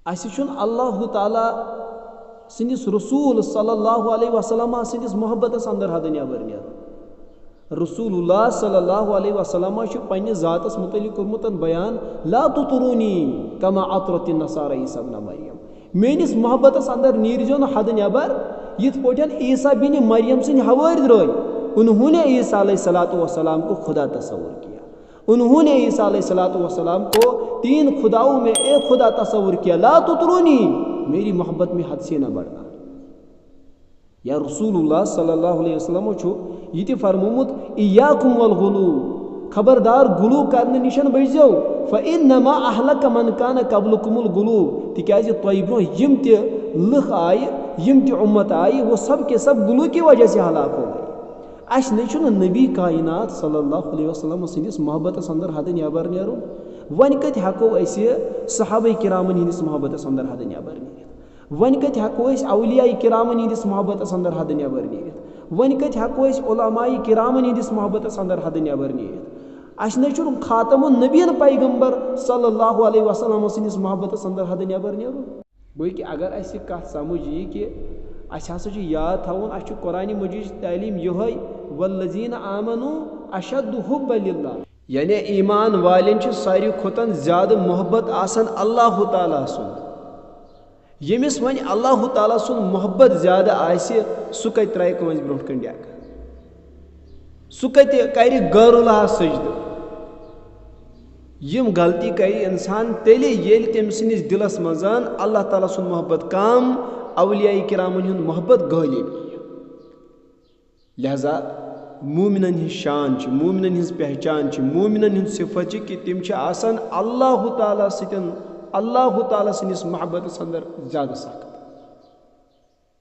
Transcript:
अल्लाह ताला सिंदिस रसूल सल्लल्लाहु अलैहि वसल्लम सिंदिस मोहब्बत अंदर हद नबर नीर। रसूलुल्लाह सल्लल्लाहु अलैहि वसल्लम पन्निस जातस मुतल्लिक कोरमुत बयान, ला तुतरूनी कमा अतरतिन नसारा ईसा इब्न मरियम, मेनिस मोहब्बत अंदर नीरजो न हद नबर यिथ पोटन ईसा बिन मरियम सिंद हवारि द्राय। उन्होंने ईसा अलैहिस्सलातु वस्सलाम को खुदा तस्वुर किया, उन्होंने ईसा अलैहिस्सलातु वस्सलाम को तीन खुदाओं में एक खुदा तस्वुर किया। ला तुतरूनी, मेरी मोहब्बत में हद से न बढ़ना। या रसूलुल्लाह सल्लल्लाहु अलैहि वसल्लम छो ये फरमोमुत, इय्याकुम वल गुलू, खबरदार गुलू करने निशन बचो। फइन्नमा अहलक मन कान कबलकुमुल गुलू, तिकाज तोय ब्रो यम ते लुख आय, यम ते उम्मत आय, वो सब के सब गुलू की वजह से हलाक हो गए। अस नबी कायनात सल्लल्लाहु अलैहि वसल्लम सिंदिस मोहब्बत अंदर हद नबर नेरुन। वन कत हको सहाबा किरामन हंदिस मोहब्बत अंदर हद नबर नीरित, वन कत हको औलिया किरामन हंदिस मोहब्बत अंदर हद नबर नीरित, वन कत हको उलमाए किरामन हंदिस मोहब्बत अंदर हद नबर नीरित। अस खातमुन नबीन पैगंबर सल्लल्लाहु अलैहि वसल्लम सिंदिस मोहब्बत अंदर हद नबर नेरुन। गो कि अगर अस कत समझ यी कि अस हसा याद थवन, अस कुरान मजीद तालीम यही, वल्लज़ीना आमनू अशद्दु हुब्बन लिल्लाह, यानी ईमान वालें सारी खुतन ज्यादा मोहब्बत आसन अल्लाह ताला सुन। यमिस वन अल्लाह ताला सुन मोहब्बत ज्यादा आसे सु कत त्राय कंस ब्रोट कन डेक, सु कत कर गैरुल्लाह सजद। यम गलती कर इंसान तेले येल तम सिंदिस दिलस मजान अल्लाह ताला सुन मोहब्बत कम, औलिया किरामन हुंद मोहब्बत गालिब। लिहाजा मोमिनन हिंद शान, मोमिनन हिंद पहचान, मोमिनन हिंद सिफत कि तिम आसान अल्लाह ताला सतन, अल्लाह ताला सिंदिस मोहब्बत अंदर ज्यादा सख्त।